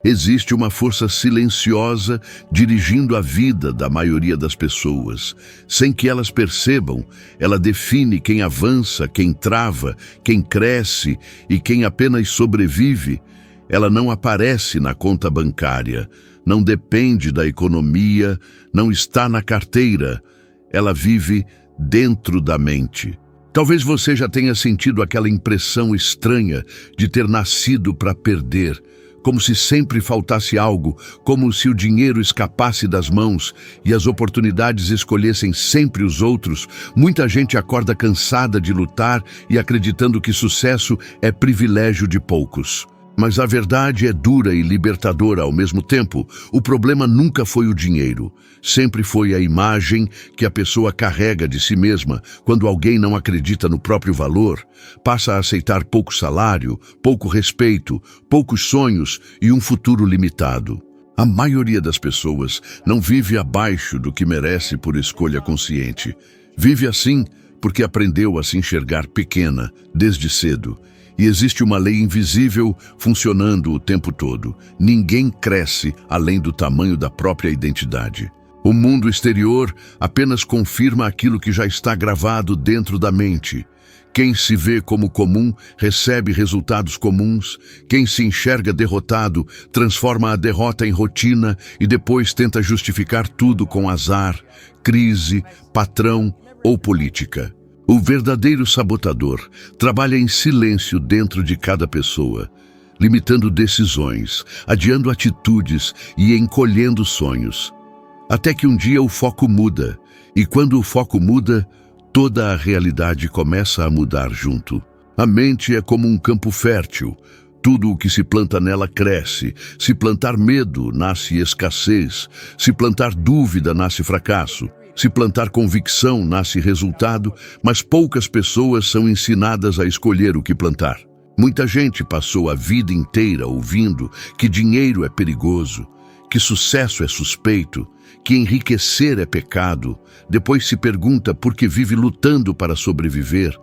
Existe uma força silenciosa dirigindo a vida da maioria das pessoas. Sem que elas percebam, ela define quem avança, quem trava, quem cresce e quem apenas sobrevive. Ela não aparece na conta bancária, não depende da economia, não está na carteira. Ela vive dentro da mente. Talvez você já tenha sentido aquela impressão estranha de ter nascido para perder, como se sempre faltasse algo, como se o dinheiro escapasse das mãos e as oportunidades escolhessem sempre os outros. Muita gente acorda cansada de lutar e acreditando que sucesso é privilégio de poucos. Mas a verdade é dura e libertadora ao mesmo tempo. O problema nunca foi o dinheiro. Sempre foi a imagem que a pessoa carrega de si mesma. Quando alguém não acredita no próprio valor, passa a aceitar pouco salário, pouco respeito, poucos sonhos e um futuro limitado. A maioria das pessoas não vive abaixo do que merece por escolha consciente. Vive assim porque aprendeu a se enxergar pequena desde cedo. E existe uma lei invisível funcionando o tempo todo. Ninguém cresce além do tamanho da própria identidade. O mundo exterior apenas confirma aquilo que já está gravado dentro da mente. Quem se vê como comum recebe resultados comuns. Quem se enxerga derrotado transforma a derrota em rotina e depois tenta justificar tudo com azar, crise, patrão ou política. O verdadeiro sabotador trabalha em silêncio dentro de cada pessoa, limitando decisões, adiando atitudes e encolhendo sonhos. Até que um dia o foco muda, e quando o foco muda, toda a realidade começa a mudar junto. A mente é como um campo fértil. Tudo o que se planta nela cresce. Se plantar medo, nasce escassez. Se plantar dúvida, nasce fracasso. Se plantar convicção, nasce resultado, mas poucas pessoas são ensinadas a escolher o que plantar. Muita gente passou a vida inteira ouvindo que dinheiro é perigoso, que sucesso é suspeito, que enriquecer é pecado. Depois se pergunta por que vive lutando para sobreviver.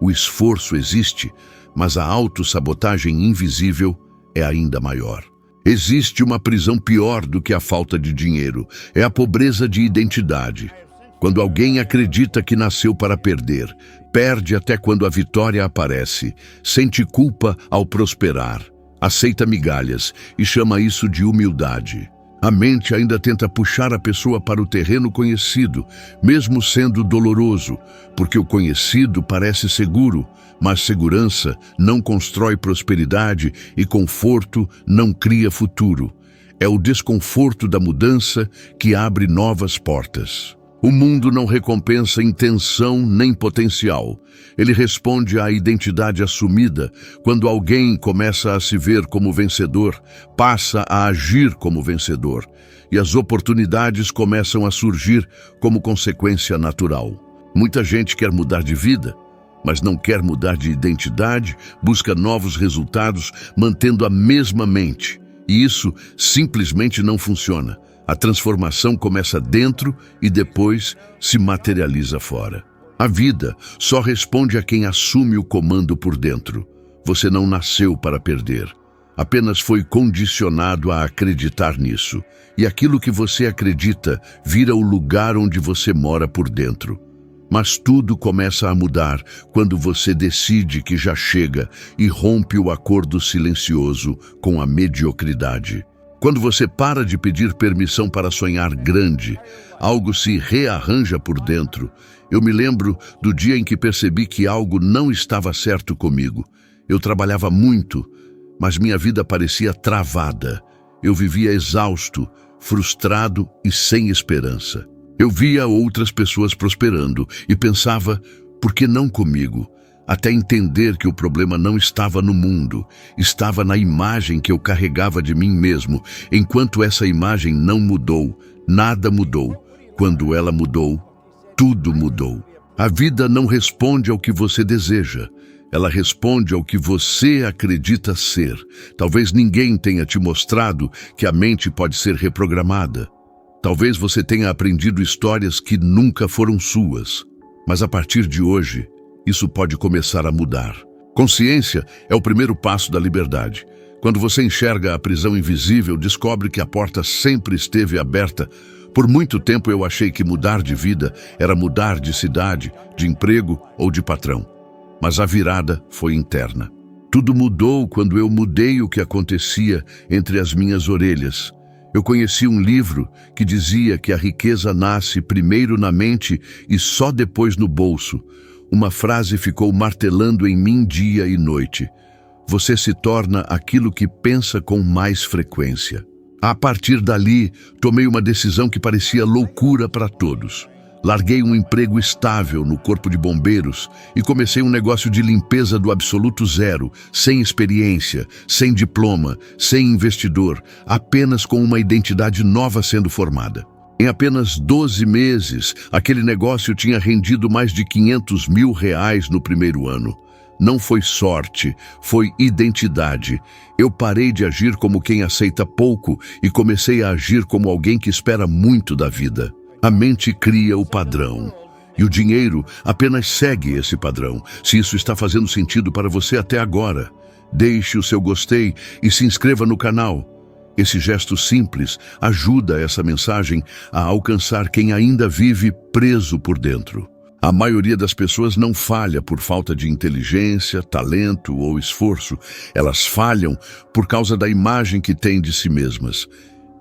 O esforço existe, mas a autossabotagem invisível é ainda maior. Existe uma prisão pior do que a falta de dinheiro. É a pobreza de identidade. Quando alguém acredita que nasceu para perder, perde até quando a vitória aparece, sente culpa ao prosperar, aceita migalhas e chama isso de humildade. A mente ainda tenta puxar a pessoa para o terreno conhecido, mesmo sendo doloroso, porque o conhecido parece seguro, mas segurança não constrói prosperidade e conforto não cria futuro. É o desconforto da mudança que abre novas portas. O mundo não recompensa intenção nem potencial. Ele responde à identidade assumida. Quando alguém começa a se ver como vencedor, passa a agir como vencedor. E as oportunidades começam a surgir como consequência natural. Muita gente quer mudar de vida, mas não quer mudar de identidade, busca novos resultados, mantendo a mesma mente. E isso simplesmente não funciona. A transformação começa dentro e depois se materializa fora. A vida só responde a quem assume o comando por dentro. Você não nasceu para perder. Apenas foi condicionado a acreditar nisso. E aquilo que você acredita vira o lugar onde você mora por dentro. Mas tudo começa a mudar quando você decide que já chega e rompe o acordo silencioso com a mediocridade. Quando você para de pedir permissão para sonhar grande, algo se rearranja por dentro. Eu me lembro do dia em que percebi que algo não estava certo comigo. Eu trabalhava muito, mas minha vida parecia travada. Eu vivia exausto, frustrado e sem esperança. Eu via outras pessoas prosperando e pensava, por que não comigo? Até entender que o problema não estava no mundo, estava na imagem que eu carregava de mim mesmo. Enquanto essa imagem não mudou, nada mudou. Quando ela mudou, tudo mudou. A vida não responde ao que você deseja. Ela responde ao que você acredita ser. Talvez ninguém tenha te mostrado que a mente pode ser reprogramada. Talvez você tenha aprendido histórias que nunca foram suas. Mas a partir de hoje, isso pode começar a mudar. Consciência é o primeiro passo da liberdade. Quando você enxerga a prisão invisível, descobre que a porta sempre esteve aberta. Por muito tempo eu achei que mudar de vida era mudar de cidade, de emprego ou de patrão. Mas a virada foi interna. Tudo mudou quando eu mudei o que acontecia entre as minhas orelhas. Eu conheci um livro que dizia que a riqueza nasce primeiro na mente e só depois no bolso. Uma frase ficou martelando em mim dia e noite. Você se torna aquilo que pensa com mais frequência. A partir dali, tomei uma decisão que parecia loucura para todos. Larguei um emprego estável no Corpo de Bombeiros e comecei um negócio de limpeza do absoluto zero, sem experiência, sem diploma, sem investidor, apenas com uma identidade nova sendo formada. Em apenas 12 meses, aquele negócio tinha rendido mais de R$500 mil no primeiro ano. Não foi sorte, foi identidade. Eu parei de agir como quem aceita pouco e comecei a agir como alguém que espera muito da vida. A mente cria o padrão. E o dinheiro apenas segue esse padrão, se isso está fazendo sentido para você até agora. Deixe o seu gostei e se inscreva no canal. Esse gesto simples ajuda essa mensagem a alcançar quem ainda vive preso por dentro. A maioria das pessoas não falha por falta de inteligência, talento ou esforço. Elas falham por causa da imagem que têm de si mesmas.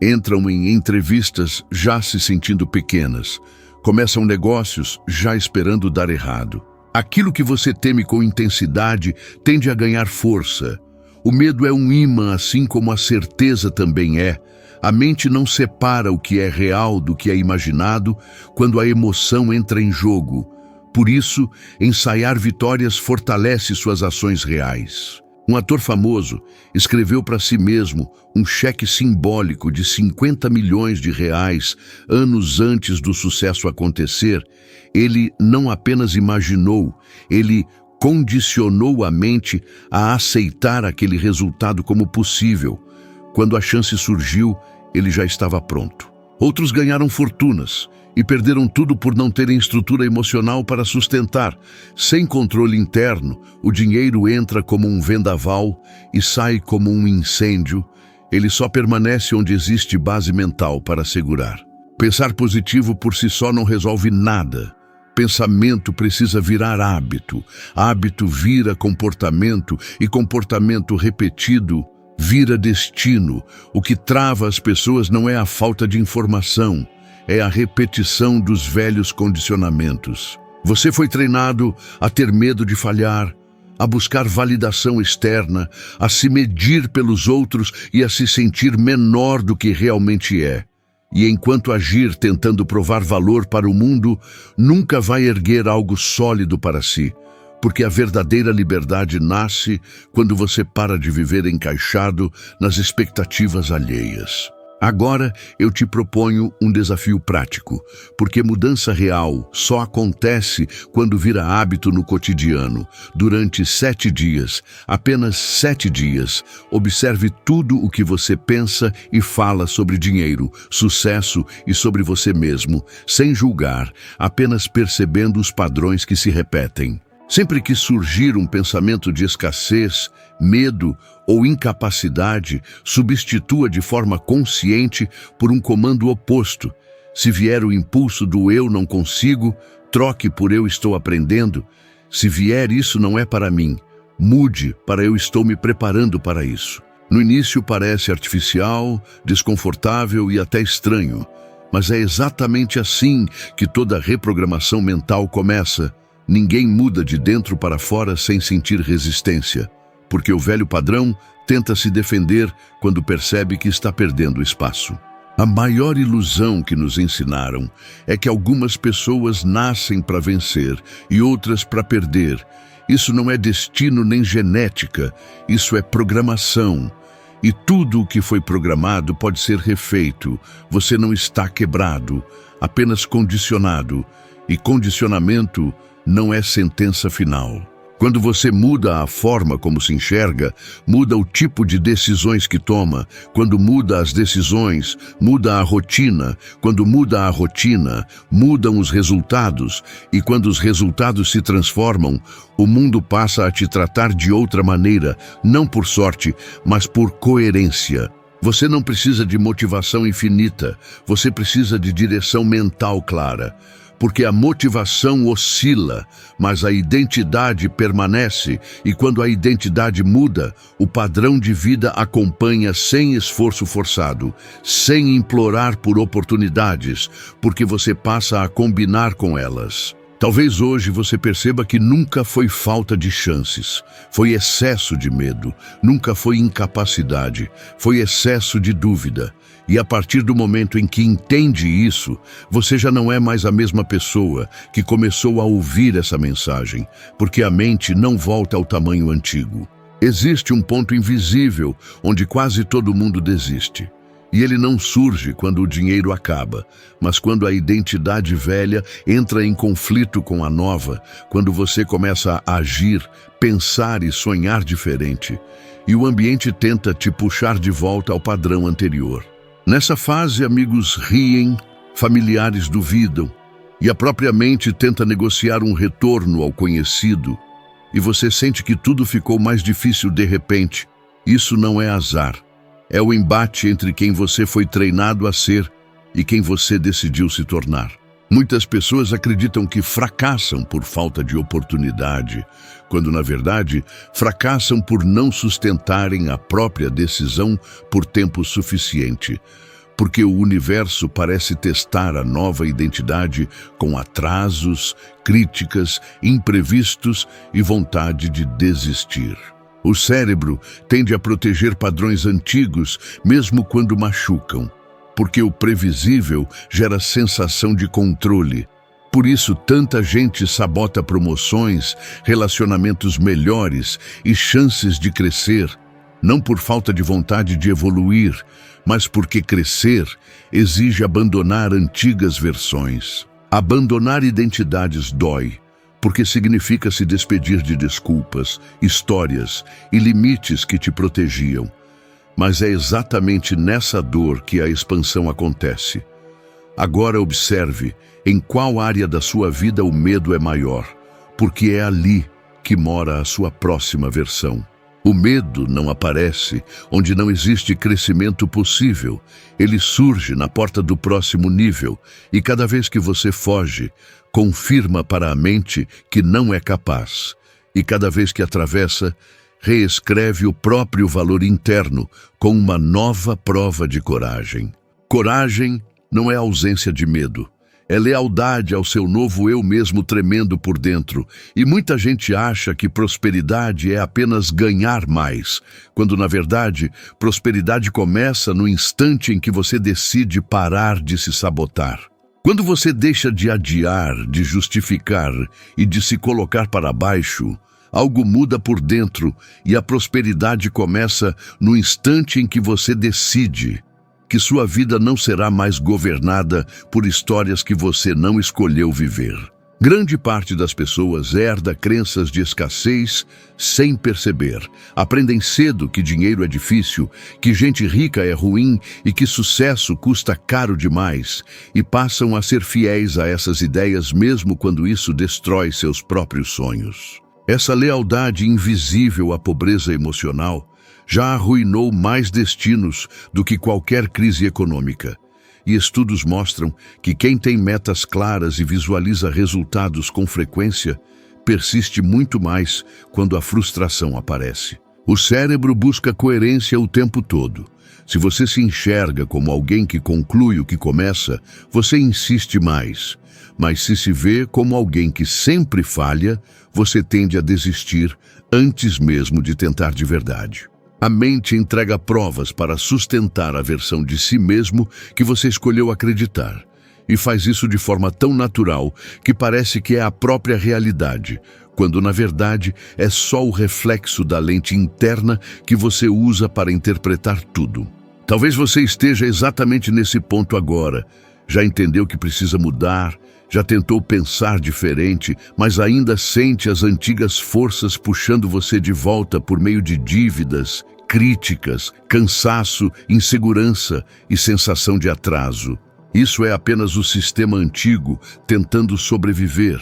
Entram em entrevistas já se sentindo pequenas. Começam negócios já esperando dar errado. Aquilo que você teme com intensidade tende a ganhar força. O medo é um imã, assim como a certeza também é. A mente não separa o que é real do que é imaginado quando a emoção entra em jogo. Por isso, ensaiar vitórias fortalece suas ações reais. Um ator famoso escreveu para si mesmo um cheque simbólico de R$50 milhões anos antes do sucesso acontecer. Ele não apenas imaginou, ele condicionou a mente a aceitar aquele resultado como possível. Quando a chance surgiu, ele já estava pronto. Outros ganharam fortunas e perderam tudo por não terem estrutura emocional para sustentar. Sem controle interno, o dinheiro entra como um vendaval e sai como um incêndio. Ele só permanece onde existe base mental para segurar. Pensar positivo por si só não resolve nada. Pensamento precisa virar hábito. Hábito vira comportamento e comportamento repetido vira destino. O que trava as pessoas não é a falta de informação, é a repetição dos velhos condicionamentos. Você foi treinado a ter medo de falhar, a buscar validação externa, a se medir pelos outros e a se sentir menor do que realmente é. E enquanto agir tentando provar valor para o mundo, nunca vai erguer algo sólido para si. Porque a verdadeira liberdade nasce quando você para de viver encaixado nas expectativas alheias. Agora eu te proponho um desafio prático, porque mudança real só acontece quando vira hábito no cotidiano. Durante 7 dias, apenas 7 dias, observe tudo o que você pensa e fala sobre dinheiro, sucesso e sobre você mesmo, sem julgar, apenas percebendo os padrões que se repetem. Sempre que surgir um pensamento de escassez, medo ou incapacidade, substitua de forma consciente por um comando oposto. Se vier o impulso do eu não consigo, troque por eu estou aprendendo. Se vier isso não é para mim, mude para eu estou me preparando para isso. No início parece artificial, desconfortável e até estranho, mas é exatamente assim que toda reprogramação mental começa. Ninguém muda de dentro para fora sem sentir resistência, porque o velho padrão tenta se defender quando percebe que está perdendo espaço. A maior ilusão que nos ensinaram é que algumas pessoas nascem para vencer e outras para perder. Isso não é destino nem genética, isso é programação. E tudo o que foi programado pode ser refeito. Você não está quebrado, apenas condicionado. E condicionamento não é sentença final. Quando você muda a forma como se enxerga, muda o tipo de decisões que toma. Quando muda as decisões, muda a rotina. Quando muda a rotina, mudam os resultados. E quando os resultados se transformam, o mundo passa a te tratar de outra maneira, não por sorte, mas por coerência. Você não precisa de motivação infinita, você precisa de direção mental clara. Porque a motivação oscila, mas a identidade permanece, e quando a identidade muda, o padrão de vida acompanha sem esforço forçado, sem implorar por oportunidades, porque você passa a combinar com elas. Talvez hoje você perceba que nunca foi falta de chances, foi excesso de medo, nunca foi incapacidade, foi excesso de dúvida. E a partir do momento em que entende isso, você já não é mais a mesma pessoa que começou a ouvir essa mensagem, porque a mente não volta ao tamanho antigo. Existe um ponto invisível onde quase todo mundo desiste. E ele não surge quando o dinheiro acaba, mas quando a identidade velha entra em conflito com a nova, quando você começa a agir, pensar e sonhar diferente, e o ambiente tenta te puxar de volta ao padrão anterior. Nessa fase, amigos riem, familiares duvidam, e a própria mente tenta negociar um retorno ao conhecido, e você sente que tudo ficou mais difícil de repente. Isso não é azar. É o embate entre quem você foi treinado a ser e quem você decidiu se tornar. Muitas pessoas acreditam que fracassam por falta de oportunidade, quando, na verdade, fracassam por não sustentarem a própria decisão por tempo suficiente, porque o universo parece testar a nova identidade com atrasos, críticas, imprevistos e vontade de desistir. O cérebro tende a proteger padrões antigos, mesmo quando machucam, porque o previsível gera sensação de controle. Por isso, tanta gente sabota promoções, relacionamentos melhores e chances de crescer, não por falta de vontade de evoluir, mas porque crescer exige abandonar antigas versões. Abandonar identidades dói, porque significa se despedir de desculpas, histórias e limites que te protegiam. Mas é exatamente nessa dor que a expansão acontece. Agora observe em qual área da sua vida o medo é maior, porque é ali que mora a sua próxima versão. O medo não aparece onde não existe crescimento possível. Ele surge na porta do próximo nível, e cada vez que você foge, confirma para a mente que não é capaz. E cada vez que atravessa, reescreve o próprio valor interno com uma nova prova de coragem. Coragem não é ausência de medo. É lealdade ao seu novo eu mesmo tremendo por dentro. E muita gente acha que prosperidade é apenas ganhar mais, quando, na verdade, prosperidade começa no instante em que você decide parar de se sabotar. Quando você deixa de adiar, de justificar e de se colocar para baixo, algo muda por dentro e a prosperidade começa no instante em que você decide que sua vida não será mais governada por histórias que você não escolheu viver. Grande parte das pessoas herda crenças de escassez sem perceber. Aprendem cedo que dinheiro é difícil, que gente rica é ruim e que sucesso custa caro demais, e passam a ser fiéis a essas ideias mesmo quando isso destrói seus próprios sonhos. Essa lealdade invisível à pobreza emocional já arruinou mais destinos do que qualquer crise econômica. E estudos mostram que quem tem metas claras e visualiza resultados com frequência, persiste muito mais quando a frustração aparece. O cérebro busca coerência o tempo todo. Se você se enxerga como alguém que conclui o que começa, você insiste mais. Mas se vê como alguém que sempre falha, você tende a desistir antes mesmo de tentar de verdade. A mente entrega provas para sustentar a versão de si mesmo que você escolheu acreditar. E faz isso de forma tão natural que parece que é a própria realidade, quando na verdade é só o reflexo da lente interna que você usa para interpretar tudo. Talvez você esteja exatamente nesse ponto agora, Já entendeu que precisa mudar, já tentou pensar diferente, mas ainda sente as antigas forças puxando você de volta por meio de dívidas, críticas, cansaço, insegurança e sensação de atraso. Isso é apenas o sistema antigo tentando sobreviver,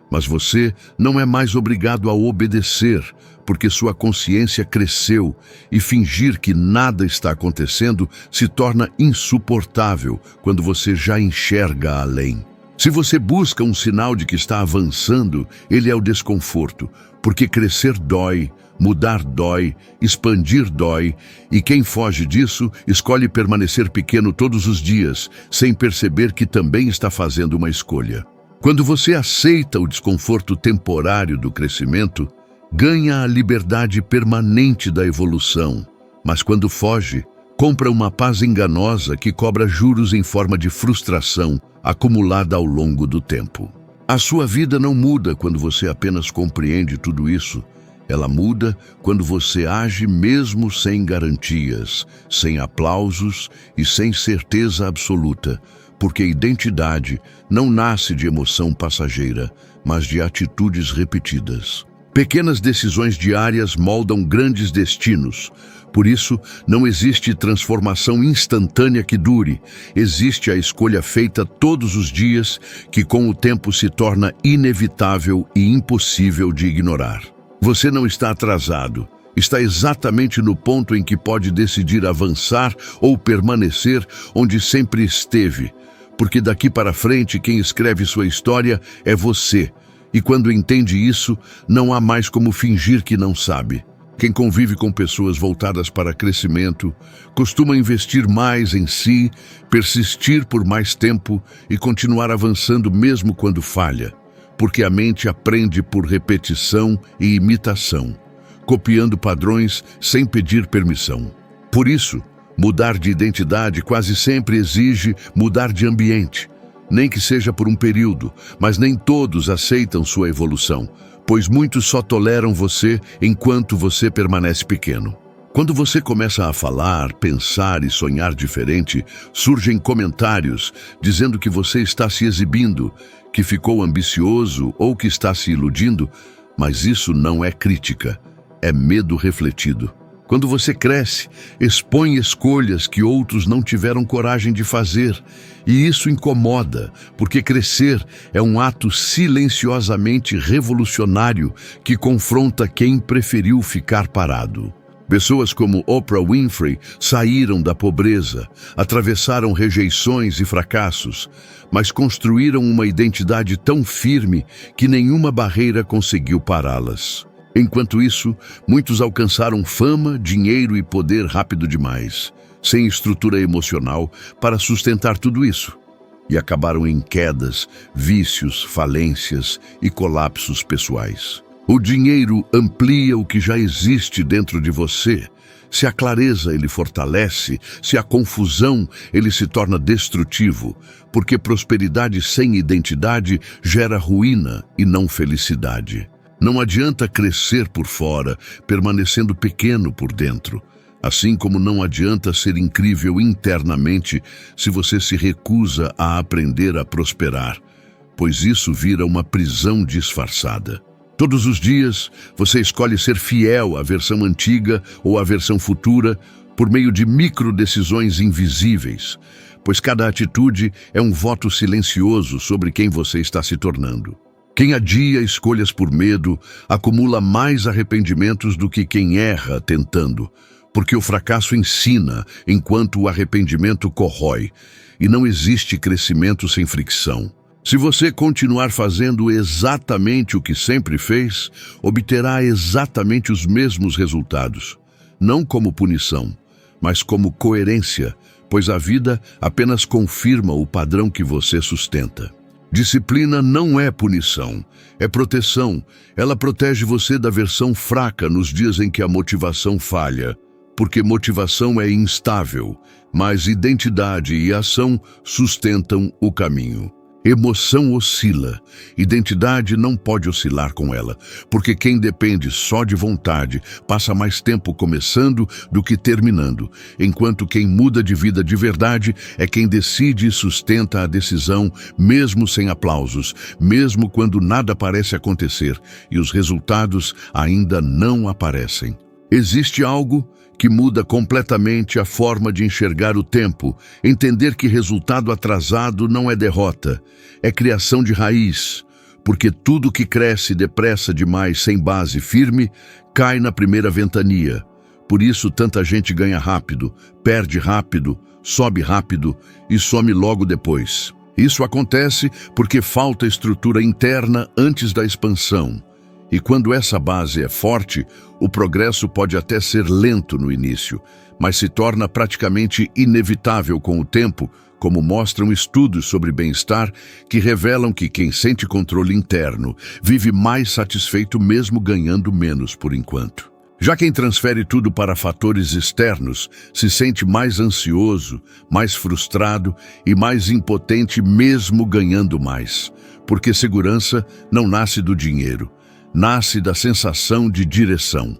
mas você não é mais obrigado a obedecer, porque sua consciência cresceu e fingir que nada está acontecendo se torna insuportável quando você já enxerga além. Se você busca um sinal de que está avançando, ele é o desconforto, porque crescer dói, mudar dói, expandir dói, e quem foge disso escolhe permanecer pequeno todos os dias, sem perceber que também está fazendo uma escolha. Quando você aceita o desconforto temporário do crescimento, ganha a liberdade permanente da evolução, mas quando foge, compra uma paz enganosa que cobra juros em forma de frustração acumulada ao longo do tempo. A sua vida não muda quando você apenas compreende tudo isso. Ela muda quando você age mesmo sem garantias, sem aplausos e sem certeza absoluta, porque identidade não nasce de emoção passageira, mas de atitudes repetidas. Pequenas decisões diárias moldam grandes destinos. Por isso, não existe transformação instantânea que dure. Existe a escolha feita todos os dias, que com o tempo se torna inevitável e impossível de ignorar. Você não está atrasado. Está exatamente no ponto em que pode decidir avançar ou permanecer onde sempre esteve. Porque daqui para frente, quem escreve sua história é você. E quando entende isso, não há mais como fingir que não sabe. Quem convive com pessoas voltadas para crescimento, costuma investir mais em si, persistir por mais tempo e continuar avançando mesmo quando falha, porque a mente aprende por repetição e imitação, copiando padrões sem pedir permissão. Por isso, mudar de identidade quase sempre exige mudar de ambiente. Nem que seja por um período, mas nem todos aceitam sua evolução, pois muitos só toleram você enquanto você permanece pequeno. Quando você começa a falar, pensar e sonhar diferente, surgem comentários dizendo que você está se exibindo, que ficou ambicioso ou que está se iludindo, mas isso não é crítica, é medo refletido. Quando você cresce, expõe escolhas que outros não tiveram coragem de fazer. E isso incomoda, porque crescer é um ato silenciosamente revolucionário que confronta quem preferiu ficar parado. Pessoas como Oprah Winfrey saíram da pobreza, atravessaram rejeições e fracassos, mas construíram uma identidade tão firme que nenhuma barreira conseguiu pará-las. Enquanto isso, muitos alcançaram fama, dinheiro e poder rápido demais, sem estrutura emocional para sustentar tudo isso, e acabaram em quedas, vícios, falências e colapsos pessoais. O dinheiro amplia o que já existe dentro de você. Se a clareza ele fortalece, se a confusão ele se torna destrutivo, porque prosperidade sem identidade gera ruína e não felicidade. Não adianta crescer por fora, permanecendo pequeno por dentro. Assim como não adianta ser incrível internamente se você se recusa a aprender a prosperar, pois isso vira uma prisão disfarçada. Todos os dias, você escolhe ser fiel à versão antiga ou à versão futura por meio de microdecisões invisíveis, pois cada atitude é um voto silencioso sobre quem você está se tornando. Quem adia escolhas por medo acumula mais arrependimentos do que quem erra tentando, porque o fracasso ensina enquanto o arrependimento corrói, e não existe crescimento sem fricção. Se você continuar fazendo exatamente o que sempre fez, obterá exatamente os mesmos resultados, não como punição, mas como coerência, pois a vida apenas confirma o padrão que você sustenta. Disciplina não é punição, é proteção. Ela protege você da versão fraca nos dias em que a motivação falha, porque motivação é instável, mas identidade e ação sustentam o caminho. Emoção oscila. Identidade não pode oscilar com ela, porque quem depende só de vontade passa mais tempo começando do que terminando, enquanto quem muda de vida de verdade é quem decide e sustenta a decisão, mesmo sem aplausos, mesmo quando nada parece acontecer e os resultados ainda não aparecem. Existe algo que muda completamente a forma de enxergar o tempo, entender que resultado atrasado não é derrota, é criação de raiz, porque tudo que cresce depressa demais sem base firme cai na primeira ventania. Por isso tanta gente ganha rápido, perde rápido, sobe rápido e some logo depois. Isso acontece porque falta estrutura interna antes da expansão. E quando essa base é forte, o progresso pode até ser lento no início, mas se torna praticamente inevitável com o tempo, como mostram estudos sobre bem-estar que revelam que quem sente controle interno vive mais satisfeito mesmo ganhando menos por enquanto. Já quem transfere tudo para fatores externos se sente mais ansioso, mais frustrado e mais impotente mesmo ganhando mais, porque segurança não nasce do dinheiro. Nasce da sensação de direção.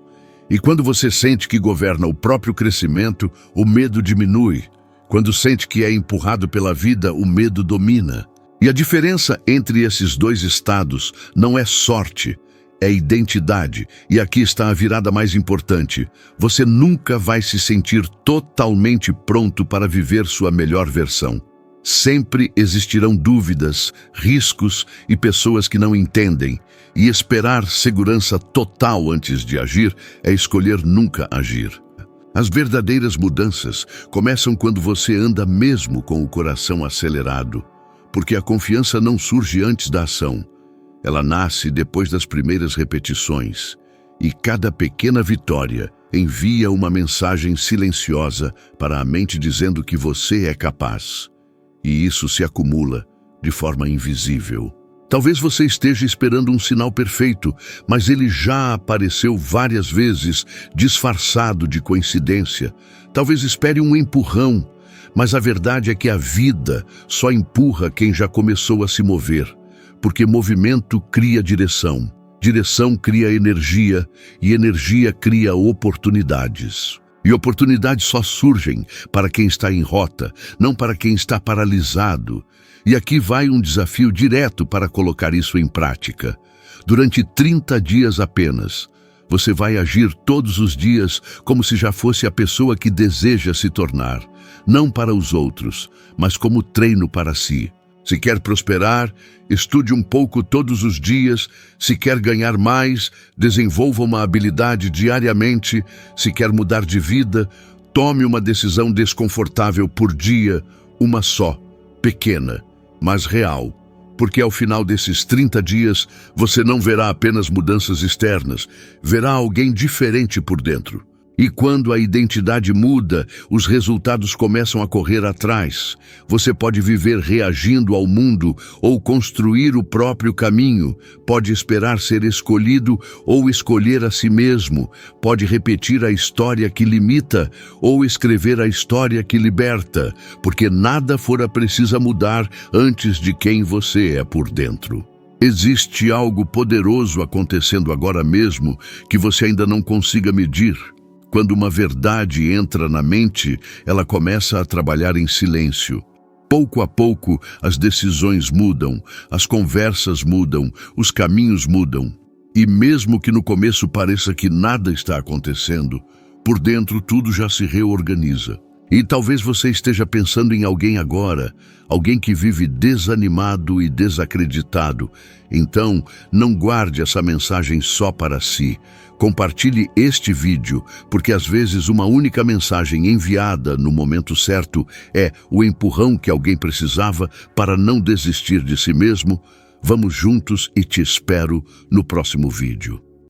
E quando você sente que governa o próprio crescimento, o medo diminui. Quando sente que é empurrado pela vida, o medo domina. E a diferença entre esses dois estados não é sorte, é identidade. E aqui está a virada mais importante. Você nunca vai se sentir totalmente pronto para viver sua melhor versão. Sempre existirão dúvidas, riscos e pessoas que não entendem. E esperar segurança total antes de agir é escolher nunca agir. As verdadeiras mudanças começam quando você anda mesmo com o coração acelerado, porque a confiança não surge antes da ação. Ela nasce depois das primeiras repetições. E cada pequena vitória envia uma mensagem silenciosa para a mente dizendo que você é capaz. E isso se acumula de forma invisível. Talvez você esteja esperando um sinal perfeito, mas ele já apareceu várias vezes, disfarçado de coincidência. Talvez espere um empurrão, mas a verdade é que a vida só empurra quem já começou a se mover, porque movimento cria direção, direção cria energia e energia cria oportunidades. E oportunidades só surgem para quem está em rota, não para quem está paralisado. E aqui vai um desafio direto para colocar isso em prática. Durante 30 dias apenas, você vai agir todos os dias como se já fosse a pessoa que deseja se tornar, não para os outros, mas como treino para si. Se quer prosperar, estude um pouco todos os dias. Se quer ganhar mais, desenvolva uma habilidade diariamente. Se quer mudar de vida, tome uma decisão desconfortável por dia, uma só, pequena, mas real. Porque ao final desses 30 dias, você não verá apenas mudanças externas, verá alguém diferente por dentro. E quando a identidade muda, os resultados começam a correr atrás. Você pode viver reagindo ao mundo ou construir o próprio caminho. Pode esperar ser escolhido ou escolher a si mesmo. Pode repetir a história que limita ou escrever a história que liberta, porque nada fora preciso mudar antes de quem você é por dentro. Existe algo poderoso acontecendo agora mesmo que você ainda não consiga medir. Quando uma verdade entra na mente, ela começa a trabalhar em silêncio. Pouco a pouco, as decisões mudam, as conversas mudam, os caminhos mudam. E mesmo que no começo pareça que nada está acontecendo, por dentro tudo já se reorganiza. E talvez você esteja pensando em alguém agora, alguém que vive desanimado e desacreditado. Então, não guarde essa mensagem só para si. Compartilhe este vídeo, porque às vezes uma única mensagem enviada no momento certo é o empurrão que alguém precisava para não desistir de si mesmo. Vamos juntos e te espero no próximo vídeo.